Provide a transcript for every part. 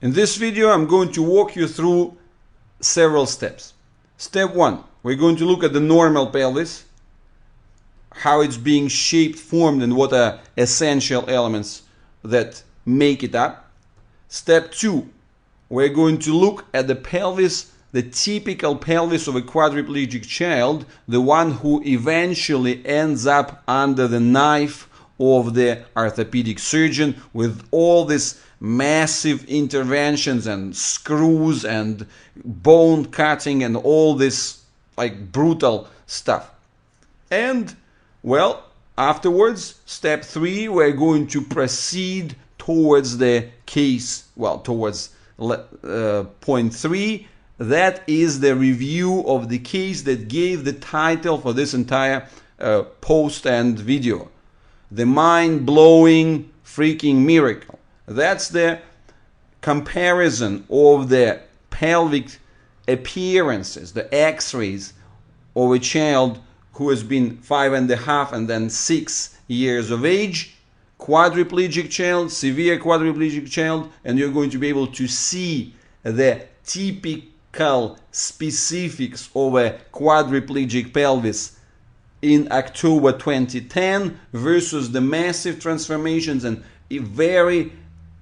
In this video, I'm going to walk you through several steps. Step 1, we're going to look at the normal pelvis, how it's being shaped, formed, and what are essential elements that make it up. Step 2, we're going to look at the pelvis, the typical pelvis of a quadriplegic child, the one who eventually ends up under the knife of the orthopedic surgeon with all these massive interventions and screws and bone cutting and all this like brutal stuff. And well, afterwards, step 3, we're going to proceed towards the case, towards point 3. That is the review of the case that gave the title for this entire post and video. The mind-blowing freaking miracle. That's the comparison of the pelvic appearances, the x-rays of a child who has been 5.5 and then 6 years of age, quadriplegic child, severe quadriplegic child, and you're going to be able to see the typical specifics of a quadriplegic pelvis in October 2010 versus the massive transformations and very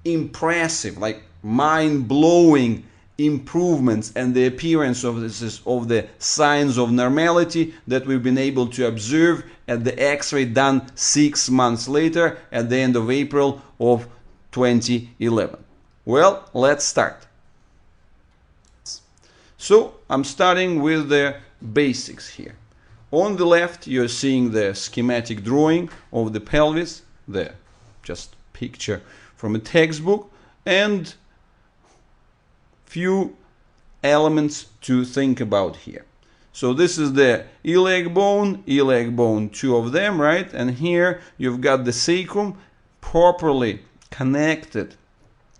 impressive, like mind-blowing improvements and the appearance of the signs of normality that we've been able to observe at the x-ray done 6 months later at the end of April of 2011. Well, let's start. So I'm starting with the basics here. On the left, you're seeing the schematic drawing of the pelvis, the just picture from a textbook, and few elements to think about here. So this is the iliac bone, 2 of them, right? And here you've got the sacrum properly connected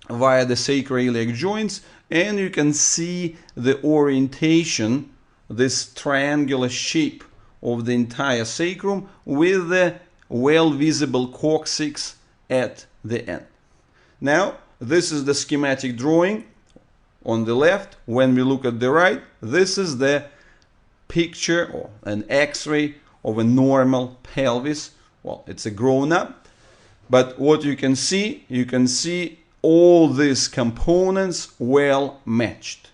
via the sacroiliac joints, and you can see the orientation, this triangular shape of the entire sacrum with the well visible coccyx at the end. Now, this is the schematic drawing on the left. When we look at the right, this is the picture or an x-ray of a normal pelvis. Well, it's a grown-up, but what you can see all these components well matched.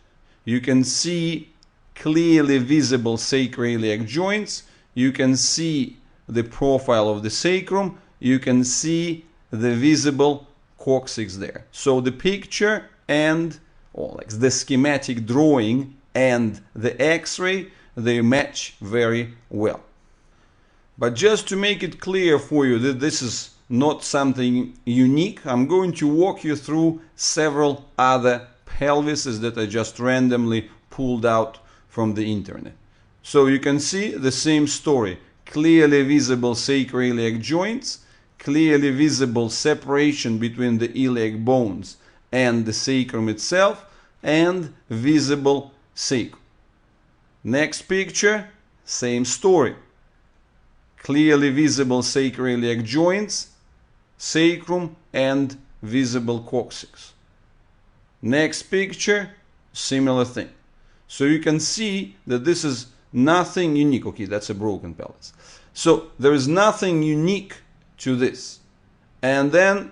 You can see clearly visible sacroiliac joints, you can see the profile of the sacrum, you can see the visible coccyx there. So the picture and the schematic drawing and the x-ray, they match very well. But just to make it clear for you that this is not something unique, I'm going to walk you through several other pelvises that I just randomly pulled out from the internet. So you can see the same story. Clearly visible sacroiliac joints, clearly visible separation between the iliac bones and the sacrum itself, and visible sacrum. Next picture, same story. Clearly visible sacroiliac joints, sacrum, and visible coccyx. Next picture, similar thing. So you can see that this is nothing unique. Okay, that's a broken pelvis. So there is nothing unique to this. And then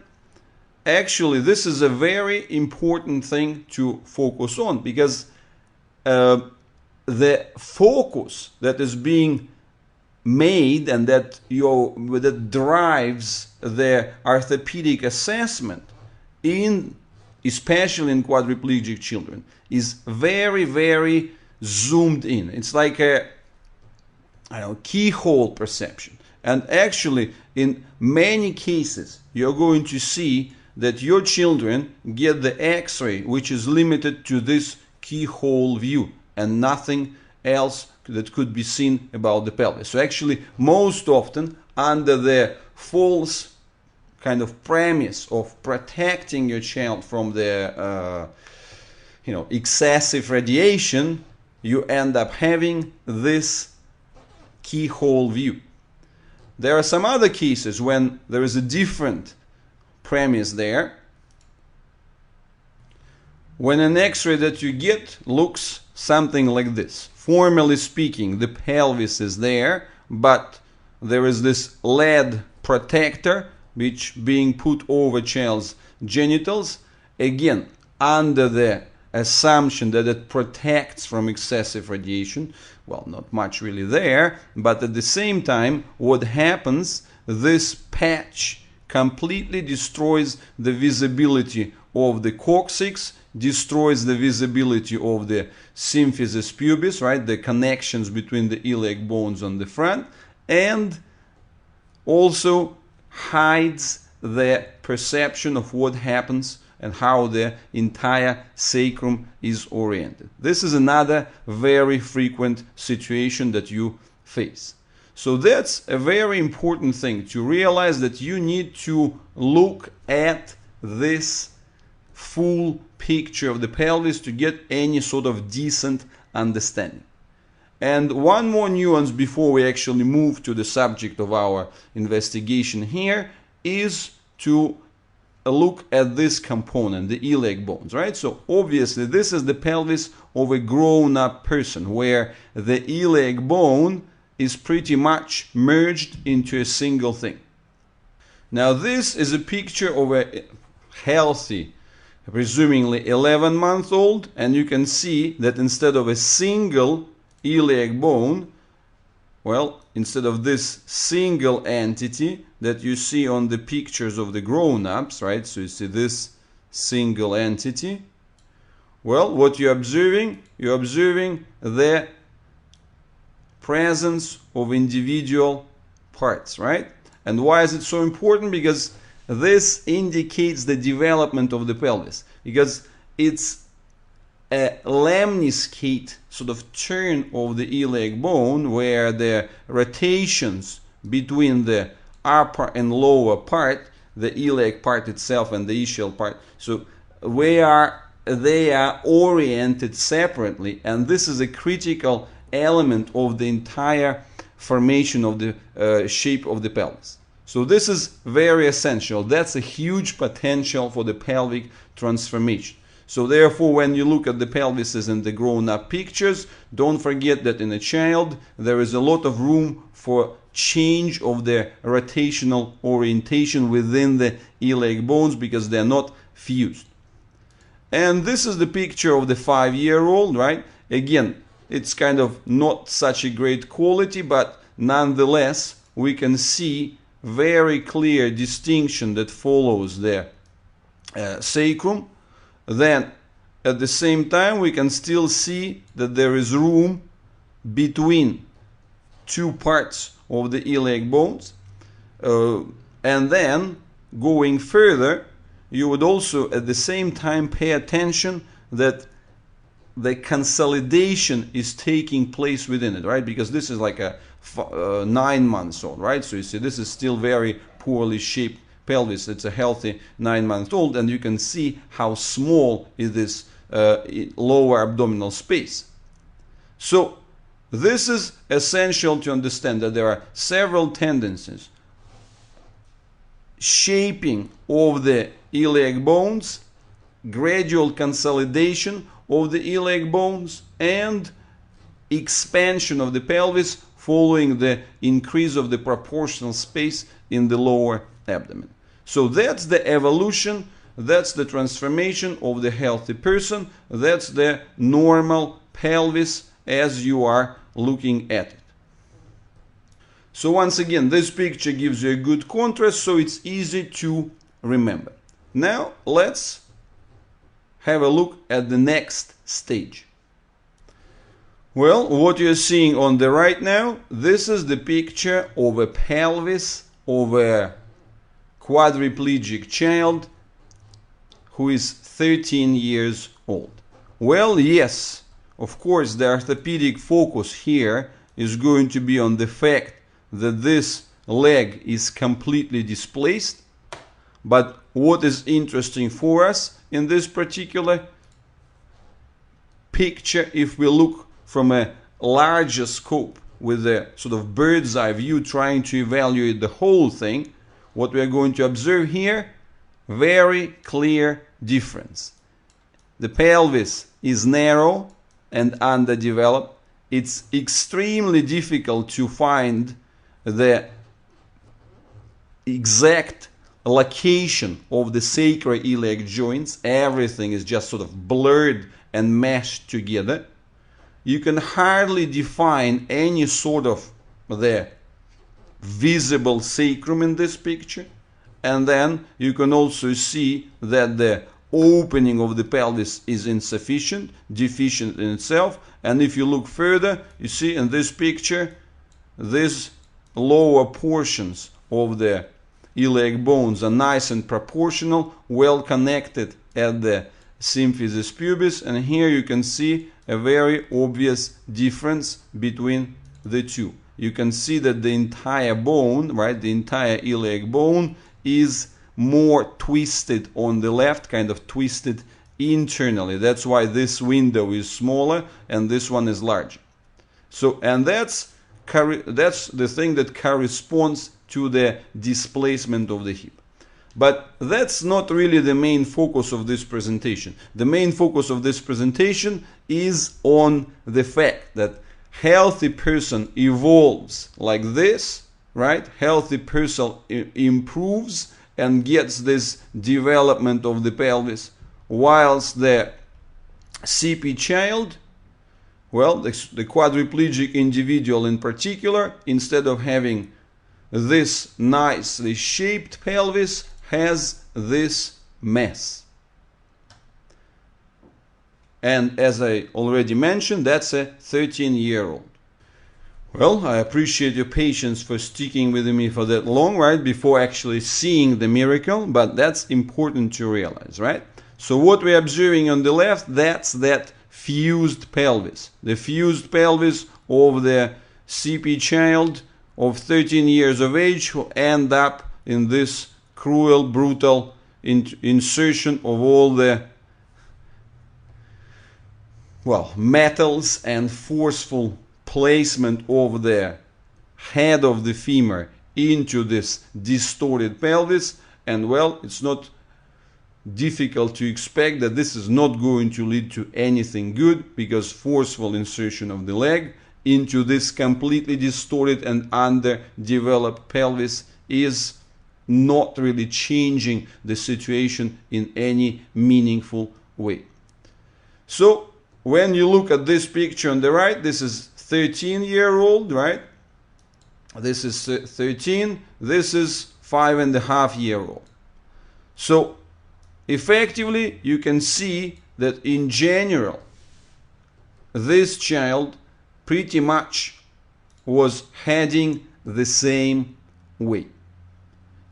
actually this is a very important thing to focus on, because the focus that is being made and that drives the orthopedic assessment especially in quadriplegic children, is very, very zoomed in. It's like a keyhole perception. And actually, in many cases, you're going to see that your children get the x-ray, which is limited to this keyhole view and nothing else that could be seen about the pelvis. So actually, most often, under the false kind of premise of protecting your child from the excessive radiation, you end up having this keyhole view. There are some other cases when there is a different premise there. when an x-ray that you get looks something like this. Formally speaking, the pelvis is there, but there is this lead protector which being put over child's genitals, again under the assumption that it protects from excessive radiation. Well, not much really there, but at the same time, what happens, this patch completely destroys the visibility of the coccyx, destroys the visibility of the symphysis pubis, right, the connections between the iliac bones on the front, and also hides the perception of what happens and how the entire sacrum is oriented. This is another very frequent situation that you face. So that's a very important thing to realize, that you need to look at this full picture of the pelvis to get any sort of decent understanding. And one more nuance before we actually move to the subject of our investigation here is to look at this component, the iliac bones, right? So obviously this is the pelvis of a grown-up person, where the iliac bone is pretty much merged into a single thing. Now this is a picture of a healthy, presumably 11-month-old, and you can see that instead of a single iliac bone, well, instead of this single entity that you see on the pictures of the grown-ups, right? So you see this single entity. Well, what you're observing the presence of individual parts, right? And why is it so important? Because this indicates the development of the pelvis, because it's a lemniscate sort of turn of the iliac bone, where the rotations between the upper and lower part, the iliac part itself and the ischial part, so they are oriented separately, and this is a critical element of the entire formation of the shape of the pelvis. So this is very essential. That's a huge potential for the pelvic transformation. So therefore, when you look at the pelvises in the grown-up pictures, don't forget that in a child there is a lot of room for change of the rotational orientation within the iliac bones, because they're not fused. And this is the picture of the 5-year-old, right? Again, it's kind of not such a great quality, but nonetheless we can see very clear distinction that follows the sacrum. Then at the same time we can still see that there is room between two parts of the iliac bones, and then going further, you would also at the same time pay attention that the consolidation is taking place within it, right? Because this is like a 9 months old, right? So you see this is still very poorly shaped pelvis. It's a healthy 9-month-old, and you can see how small is this lower abdominal space. So this is essential to understand that there are several tendencies shaping of the iliac bones, gradual consolidation of the iliac bones, and expansion of the pelvis following the increase of the proportional space in the lower abdomen. So that's the evolution, that's the transformation of the healthy person, that's the normal pelvis as you are looking at it. So once again, this picture gives you a good contrast, so it's easy to remember. Now let's have a look at the next stage. Well, what you're seeing on the right now, this is the picture of a pelvis of a quadriplegic child who is 13 years old. Well, yes, of course, the orthopedic focus here is going to be on the fact that this leg is completely displaced. But what is interesting for us in this particular picture, if we look from a larger scope with a sort of bird's eye view trying to evaluate the whole thing, what we are going to observe here, very clear difference. the pelvis is narrow and underdeveloped, it's extremely difficult to find the exact location of the sacroiliac joints. Everything is just sort of blurred and meshed together. You can hardly define any sort of the visible sacrum in this picture. And then you can also see that the opening of the pelvis is insufficient, deficient in itself. And if you look further, you see in this picture, these lower portions of the iliac bones are nice and proportional, well connected at the symphysis pubis. And here you can see a very obvious difference between the two. You can see that the entire bone, right, the entire iliac bone is more twisted on the left, kind of twisted internally. That's why this window is smaller and this one is larger. So, and that's the thing that corresponds to the displacement of the hip. But that's not really the main focus of this presentation. The main focus of this presentation is on the fact that healthy person evolves like this, right? Healthy person improves and gets this development of the pelvis, whilst the CP child, well, the quadriplegic individual in particular, instead of having this nicely shaped pelvis, has this mess. And as I already mentioned, that's a 13-year-old. Well, I appreciate your patience for sticking with me for that long, right, before actually seeing the miracle, but that's important to realize, right? So what we're observing on the left, that's that fused pelvis. The fused pelvis of the CP child of 13 years of age who end up in this cruel, brutal insertion of all the, well, metals and forceful placement of the head of the femur into this distorted pelvis. And well, it's not difficult to expect that this is not going to lead to anything good, because forceful insertion of the leg into this completely distorted and underdeveloped pelvis is not really changing the situation in any meaningful way. So when you look at this picture on the right, this is 13-year-old, right? This is 13. This is 5.5-year-old. So effectively, you can see that in general, this child pretty much was heading the same way.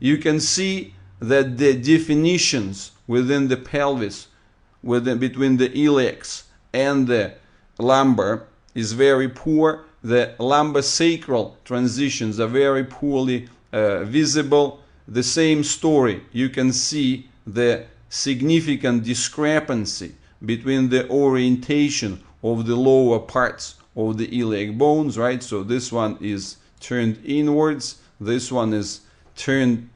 You can see that the definitions within the pelvis, between the iliacs and the lumbar, is very poor. The lumbosacral transitions are very poorly visible. The same story, you can see the significant discrepancy between the orientation of the lower parts of the iliac bones, right? So this one is turned inwards, this one is turned,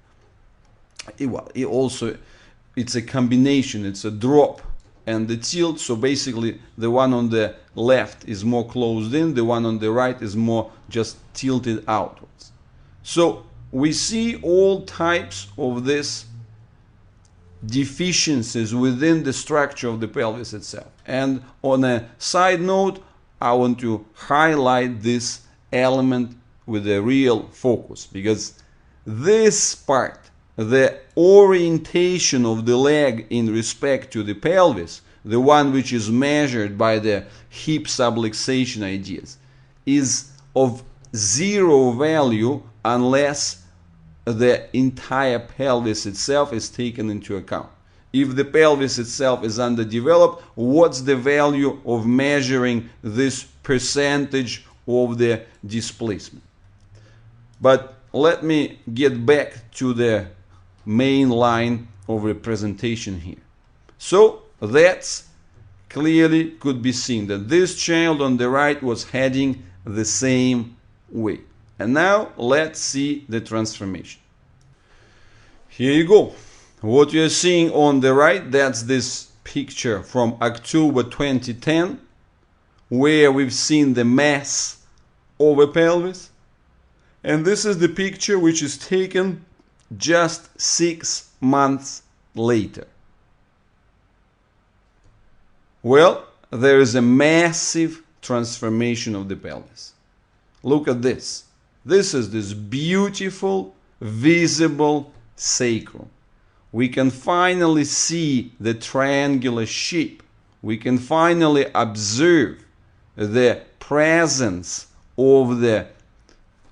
well, it's a combination, it's a drop and the tilt. So basically the one on the left is more closed in, the one on the right is more just tilted outwards. So we see all types of this deficiencies within the structure of the pelvis itself. And on a side note, I want to highlight this element with a real focus, because this part, the orientation of the leg in respect to the pelvis, the one which is measured by the hip subluxation ideas, is of zero value unless the entire pelvis itself is taken into account. If the pelvis itself is underdeveloped, what's the value of measuring this percentage of the displacement? But let me get back to the main line of representation here. So that's clearly could be seen that this child on the right was heading the same way. And now let's see the transformation. Here you go. What you're seeing on the right, that's this picture from October 2010, where we've seen the mass of a pelvis. And this is the picture which is taken just 6 months later. Well, there is a massive transformation of the pelvis. Look at this. This is this beautiful, visible sacrum. We can finally see the triangular shape. We can finally observe the presence of the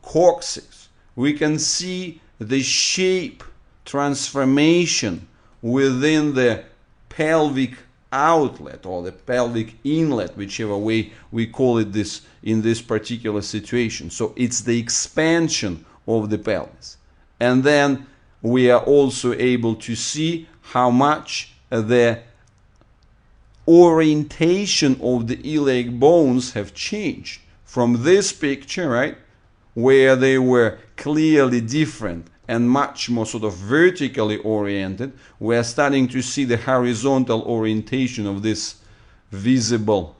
coccyx. We can see the shape transformation within the pelvic outlet or the pelvic inlet, whichever way we call it this in this particular situation. So it's the expansion of the pelvis. And then we are also able to see how much the orientation of the iliac bones have changed from this picture, right, where they were clearly different and much more sort of vertically oriented. We are starting to see the horizontal orientation of this visible,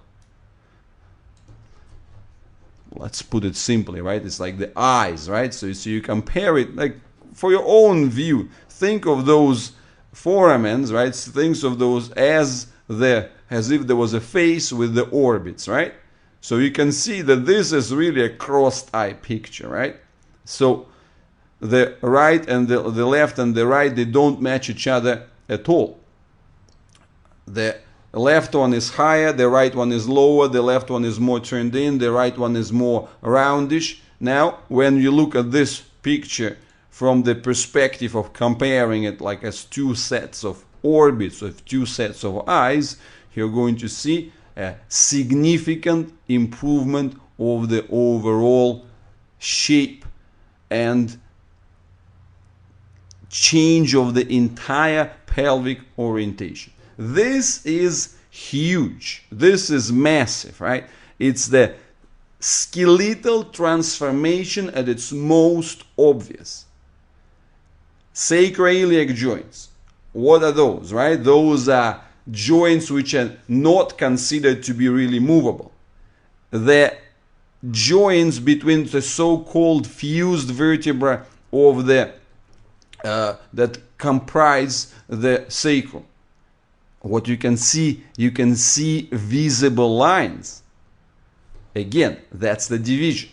let's put it simply, right? It's like the eyes, right? So you compare it, like for your own view, think of those foramens, right? Think of those as if there was a face with the orbits, right? So you can see that this is really a crossed eye picture, right? So the right and the left and the right, they don't match each other at all. The left one is higher, the right one is lower, the left one is more turned in, the right one is more roundish. Now, when you look at this picture from the perspective of comparing it like as two sets of orbits, of two sets of eyes, you're going to see a significant improvement of the overall shape and change of the entire pelvic orientation. This is huge. This is massive, right? It's the skeletal transformation at its most obvious. Sacroiliac joints. What are those, right? Those are joints which are not considered to be really movable. The joints between the so-called fused vertebrae of the that comprise the sacrum. What you can see visible lines. Again, that's the division.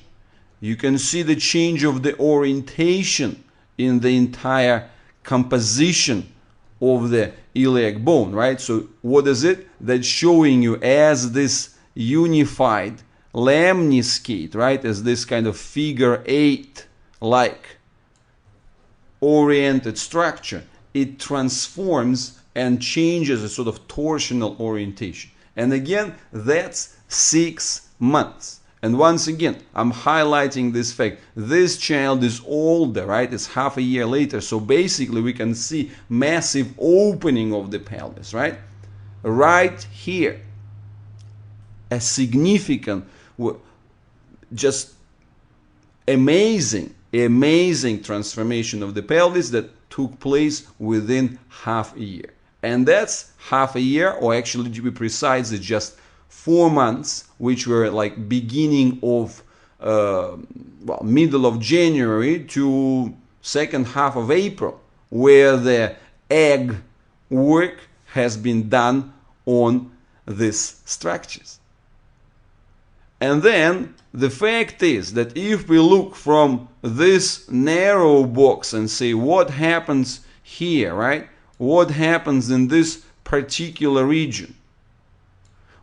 You can see the change of the orientation in the entire composition of the iliac bone, right? So what is it? That's showing you as this unified lemniscate, right? As this kind of figure 8-like oriented structure. It transforms and changes a sort of torsional orientation. And again, that's 6 months. And once again, I'm highlighting this fact. This child is older, right? It's half a year later. So basically, we can see massive opening of the pelvis, right? Right here. A significant, just amazing transformation of the pelvis that took place within half a year. And that's half a year, or actually to be precise, it's just 4 months, which were like beginning of middle of January to second half of April, where the egg work has been done on these structures. And then the fact is that if we look from this narrow box and say what happens here, right? What happens in this particular region?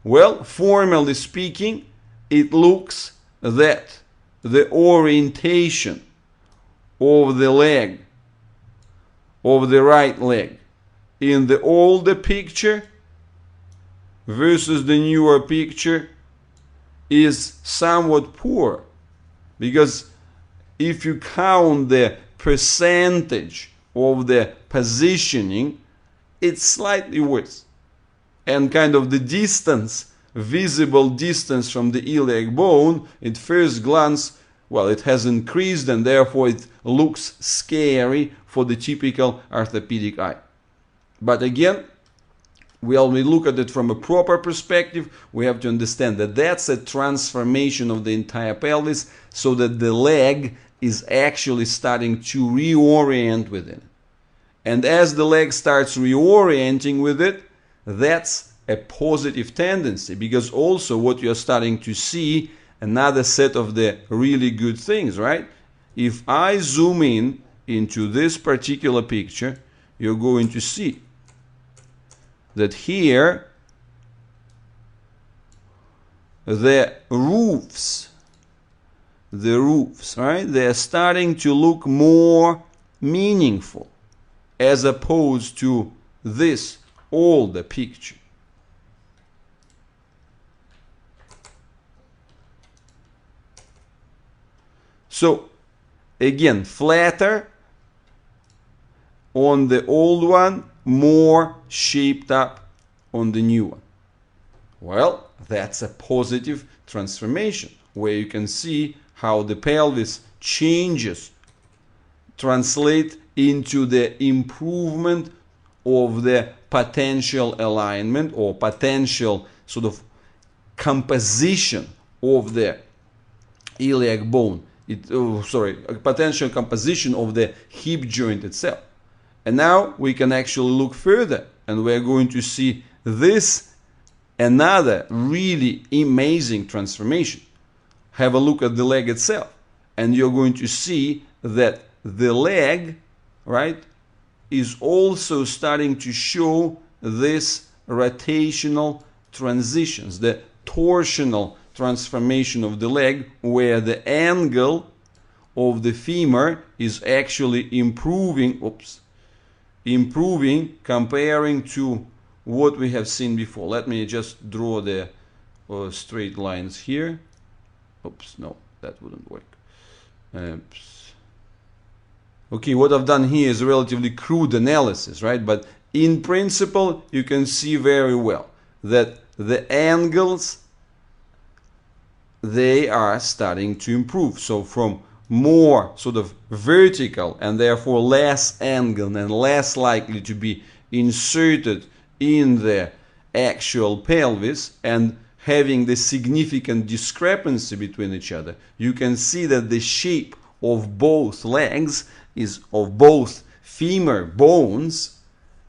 Well, formally speaking, it looks that the orientation of the leg, of the right leg, in the older picture versus the newer picture is somewhat poor. Because if you count the percentage of the positioning, it's slightly worse. And kind of the distance, visible distance from the iliac bone, at first glance, well, it has increased and therefore it looks scary for the typical orthopedic eye. But again, when we look at it from a proper perspective, we have to understand that that's a transformation of the entire pelvis, so that the leg is actually starting to reorient within it. And as the leg starts reorienting with it, that's a positive tendency, because also what you're starting to see, another set of the really good things, right? If I zoom in into this particular picture, you're going to see that here the roofs, right, they're starting to look more meaningful as opposed to this older picture. So again, flatter on the old one, more shaped up on the new one. Well, that's a positive transformation, where you can see how the pelvis changes translate into the improvement of the potential alignment or potential sort of composition of the iliac bone. Potential composition of the hip joint itself. And now we can actually look further, and we're going to see this, another really amazing transformation. Have a look at the leg itself, and you're going to see that the leg, right, is also starting to show this rotational transitions, the torsional transformation of the leg, where the angle of the femur is actually improving, comparing to what we have seen before. Let me just draw the straight lines here. Oops, no, that wouldn't work. Okay, what I've done here is a relatively crude analysis, right? But in principle, you can see very well that the angles, they are starting to improve. So from more sort of vertical and therefore less angle and less likely to be inserted in the actual pelvis and having the significant discrepancy between each other, you can see that the shape of both legs is, of both femur bones,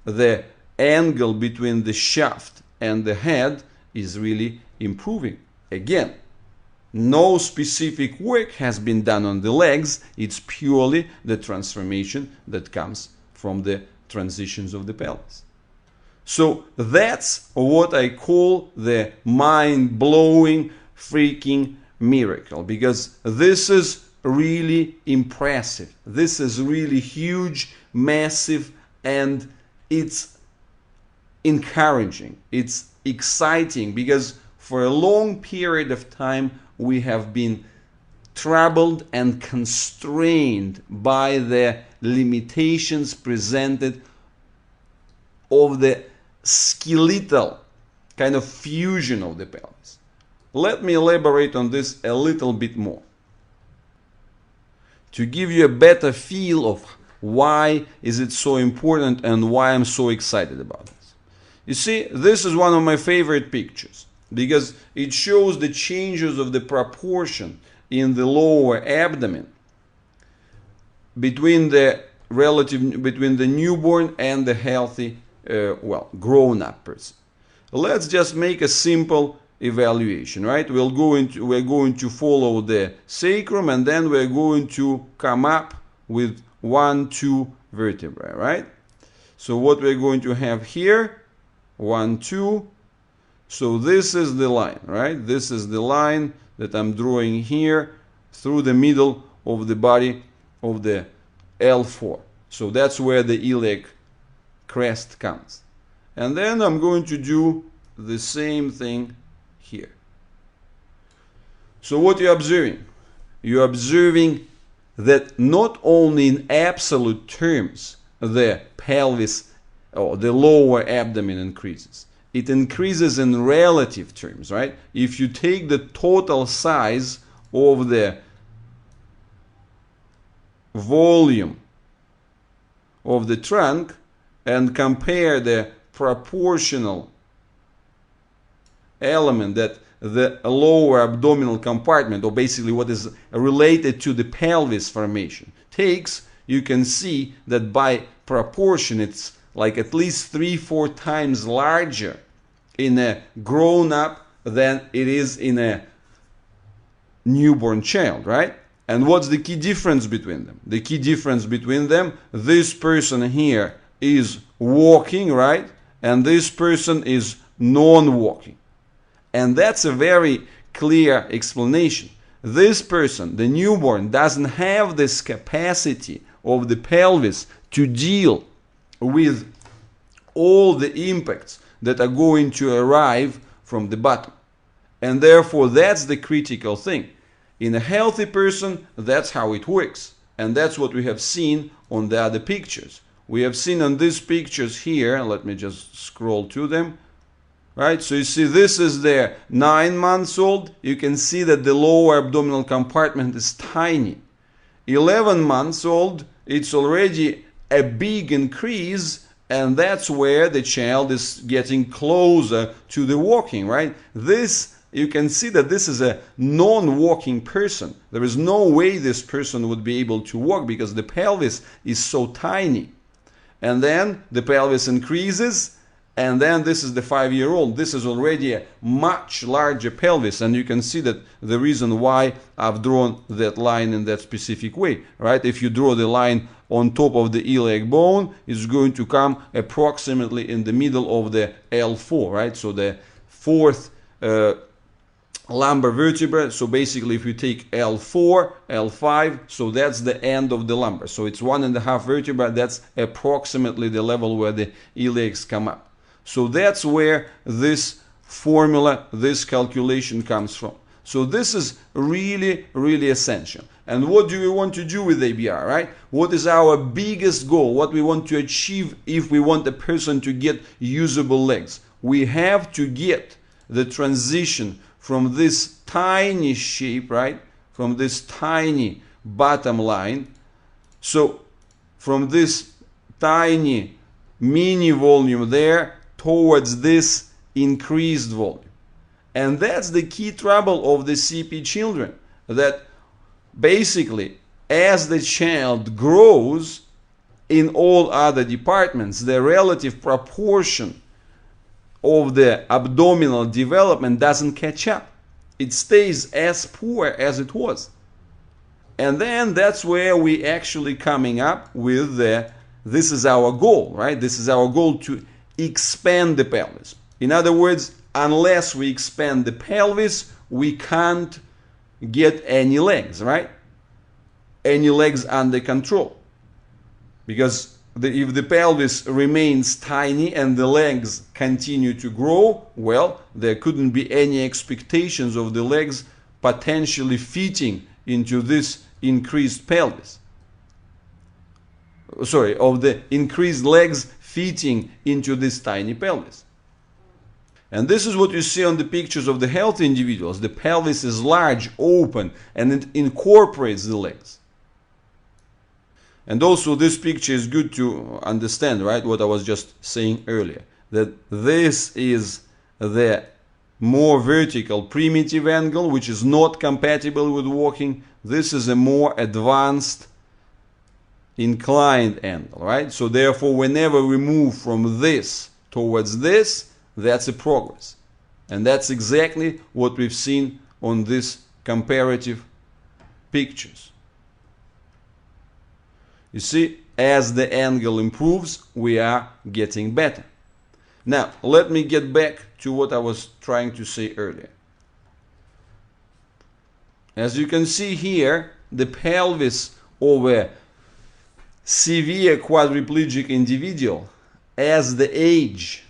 the angle between the shaft and the head is really improving. Again, no specific work has been done on the legs. It's purely the transformation that comes from the transitions of the pelvis. So that's what I call the mind-blowing freaking miracle, because this is really impressive. This is really huge, massive, and it's encouraging. It's exciting, because for a long period of time we have been troubled and constrained by the limitations presented of the skeletal kind of fusion of the pelvis. Let me elaborate on this a little bit more to give you a better feel of why is it so important and why I'm so excited about this. You see, this is one of my favorite pictures, because it shows the changes of the proportion in the lower abdomen between the newborn and the healthy, grown-up person. Let's just make a simple evaluation, right? We're going to follow the sacrum, and then we're going to come up with 1-2 vertebrae, right? So what we're going to have here, 1-2. So this is the line, right? This is the line that I'm drawing here through the middle of the body of the L4. So that's where the iliac crest comes. And then I'm going to do the same thing here. So what you're observing? You're observing that not only in absolute terms the pelvis or the lower abdomen increases, it increases in relative terms, right? If you take the total size of the volume of the trunk and compare the proportional element that the lower abdominal compartment, or basically what is related to the pelvis formation, takes, you can see that by proportion it's like at least 3-4 times larger in a grown-up than it is in a newborn child, right? And what's the key difference between them? The key difference between them, this person here is walking, right? And this person is non-walking. And that's a very clear explanation. This person, the newborn, doesn't have this capacity of the pelvis to deal with all the impacts that are going to arrive from the bottom. And therefore, that's the critical thing. In a healthy person, that's how it works. And that's what we have seen on the other pictures. We have seen on these pictures here, let me just scroll to them. Right, so you see this is the 9 months old. You can see that the lower abdominal compartment is tiny. 11 months old, it's already a big increase, and that's where the child is getting closer to the walking, right? This, you can see that this is a non-walking person. There is no way this person would be able to walk because the pelvis is so tiny. And then the pelvis increases, and then this is the 5-year-old. This is already a much larger pelvis, and you can see that the reason why I've drawn that line in that specific way, right? If you draw the line on top of the iliac bone, it's going to come approximately in the middle of the L4, right? So the fourth lumbar vertebra. So basically, if you take L4, L5, so that's the end of the lumbar. So it's 1.5 vertebra. That's approximately the level where the iliacs come up. So that's where this formula, this calculation comes from. So this is really, really essential. And what do we want to do with ABR, right? What is our biggest goal? What we want to achieve if we want a person to get usable legs? We have to get the transition from this tiny shape, right? From this tiny bottom line. So from this tiny mini volume there towards this increased volume. And that's the key trouble of the CP children, that basically as the child grows in all other departments, the relative proportion of the abdominal development doesn't catch up. It stays as poor as it was. And then that's where we actually coming up with this is our goal, right? This is our goal, to expand the pelvis. In other words, unless we expand the pelvis, we can't get any legs, right? Any legs under control. Because if the pelvis remains tiny and the legs continue to grow, well, there couldn't be any expectations of the legs potentially fitting into this increased pelvis. Sorry, of the increased legs fitting into this tiny pelvis. And this is what you see on the pictures of the healthy individuals. The pelvis is large, open, and it incorporates the legs. And also this picture is good to understand, right, what I was just saying earlier, that this is the more vertical primitive angle, which is not compatible with walking. This is a more advanced inclined angle, right? So therefore, whenever we move from this towards this, that's a progress. And that's exactly what we've seen on these comparative pictures. You see, as the angle improves, we are getting better. Now, let me get back to what I was trying to say earlier. As you can see here, the pelvis of a severe quadriplegic individual, as the age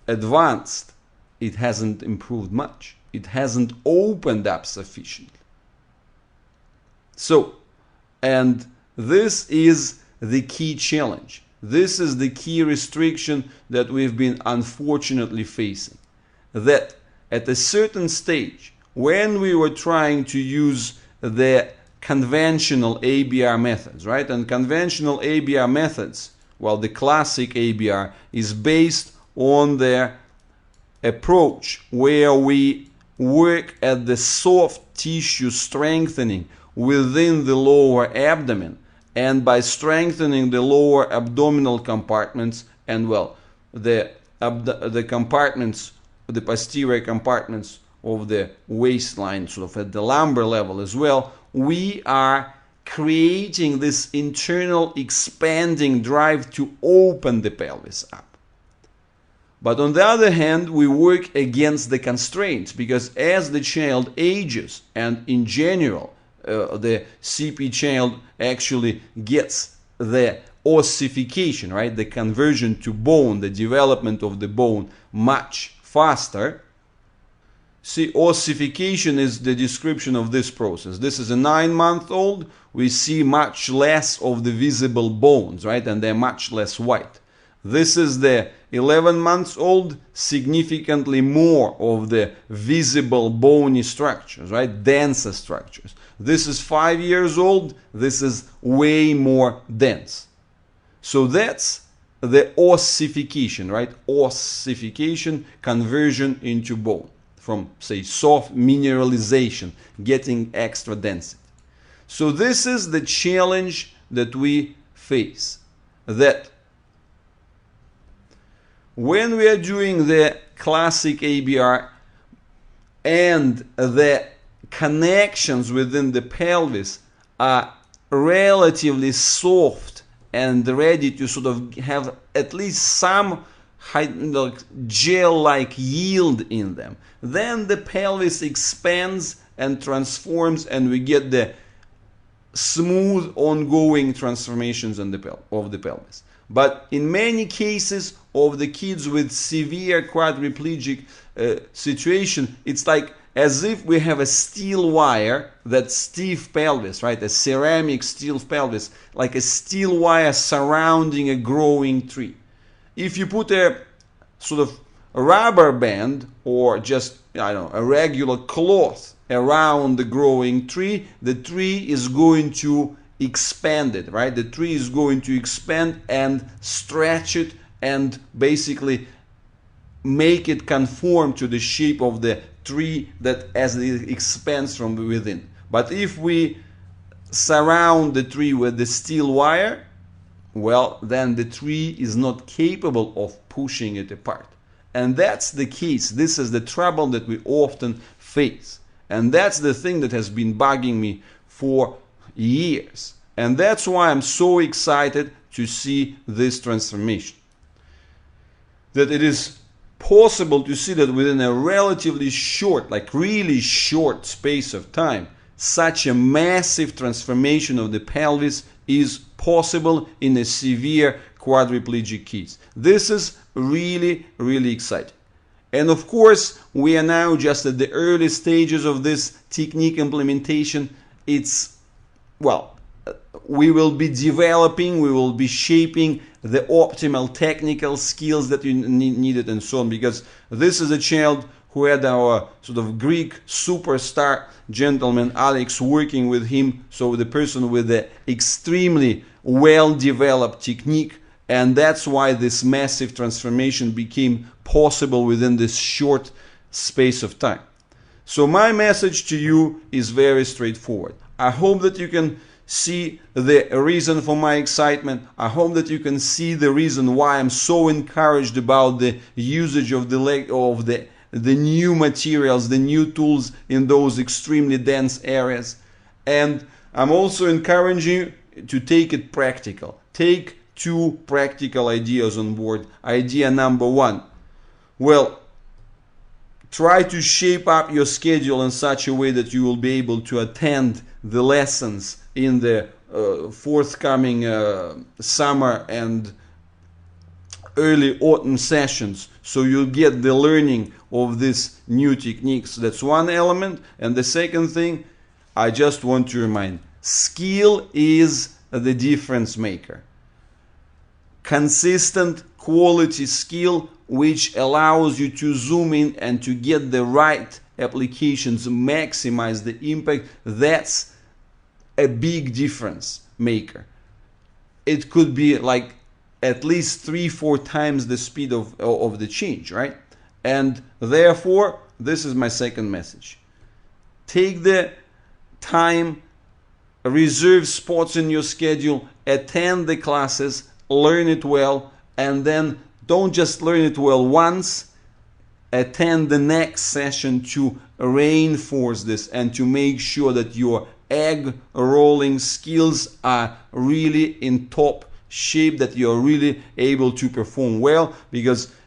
advanced, it hasn't improved much. It hasn't opened up sufficiently. So, and this is the key challenge. This is the key restriction that we've been unfortunately facing. That at a certain stage, when we were trying to use the conventional ABR methods, right? And conventional ABR methods Well, the classic ABR is based on the approach where we work at the soft tissue strengthening within the lower abdomen, and by strengthening the lower abdominal compartments and, well, the compartments, the posterior compartments of the waistline, sort of at the lumbar level as well, we are creating this internal expanding drive to open the pelvis up. But on the other hand, we work against the constraints, because as the child ages, and in general, the CP child actually gets the ossification, right? The conversion to bone, the development of the bone much faster. See, ossification is the description of this process. This is a 9-month-old. We see much less of the visible bones, right? And they're much less white. This is the 11-month-old, significantly more of the visible bony structures, right? Denser structures. This is 5 years old. This is way more dense. So that's the ossification, right? Ossification, conversion into bone. From, say, soft mineralization, getting extra density. So this is the challenge that we face. That when we are doing the classic ABR and the connections within the pelvis are relatively soft and ready to sort of have at least some gel-like yield in them, then the pelvis expands and transforms, and we get the smooth ongoing transformations of the pelvis. But in many cases of the kids with severe quadriplegic situation, it's like as if we have a steel wire, that stiff pelvis, right? A ceramic steel pelvis, like a steel wire surrounding a growing tree. If you put a sort of a rubber band or just, I don't know, a regular cloth around the growing tree, the tree is going to expand it, right? The tree is going to expand and stretch it and basically make it conform to the shape of the tree that as it expands from within. But if we surround the tree with the steel wire, well, then the tree is not capable of pushing it apart. And that's the case. This is the trouble that we often face. And that's the thing that has been bugging me for years. And that's why I'm so excited to see this transformation. That it is possible to see that within a relatively short, like really short space of time, such a massive transformation of the pelvis is possible in a severe quadriplegic case. This is really, really exciting. And of course, we are now just at the early stages of this technique implementation. It's, well, we will be developing, we will be shaping the optimal technical skills that you needed and so on, because this is a child who had our sort of Greek superstar gentleman Alex working with him, so the person with the extremely well-developed technique, and that's why this massive transformation became possible within this short space of time. So my message to you is very straightforward. I hope that you can see the reason for my excitement. I hope that you can see the reason why I'm so encouraged about the usage of the new materials, the new tools in those extremely dense areas. And I'm also encouraging you to take it practical. Take 2 practical ideas on board. Idea number 1. Well, try to shape up your schedule in such a way that you will be able to attend the lessons in the forthcoming summer and early autumn sessions, so you'll get the learning of these new techniques. That's one element. And the second thing, I just want to remind, skill is the difference maker. Consistent quality skill which allows you to zoom in and to get the right applications, maximize the impact. That's a big difference maker. It could be like at least 3-4 times the speed of the change, right? And therefore, this is my second message. Take the time, reserve spots in your schedule, attend the classes, learn it well, and then don't just learn it well once, attend the next session to reinforce this and to make sure that your egg rolling skills are really in top shape, that you're really able to perform well.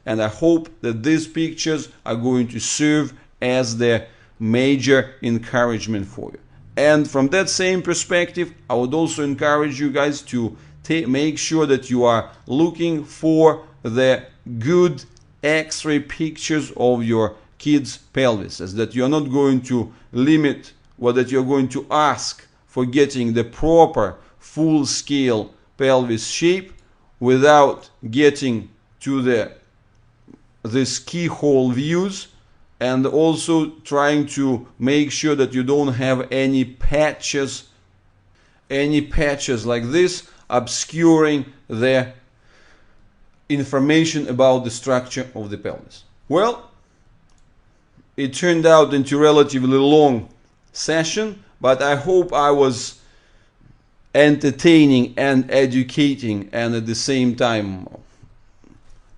And I hope that these pictures are going to serve as the major encouragement for you. And from that same perspective, I would also encourage you guys to make sure that you are looking for the good X-ray pictures of your kids' pelvises, that you're not going to limit, or that you're going to ask for getting the proper full-scale pelvis shape without getting to this keyhole views, and also trying to make sure that you don't have any patches like this obscuring the information about the structure of the pelvis. Well, it turned out into a relatively long session, but I hope I was entertaining and educating, and at the same time,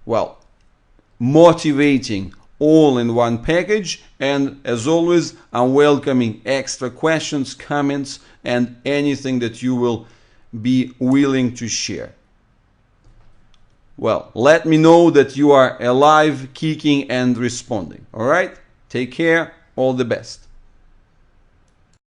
well, motivating, all in one package. And as always, I'm welcoming extra questions, comments, and anything that you will be willing to share. Well, let me know that you are alive, kicking, and responding. All right? Take care. All the best.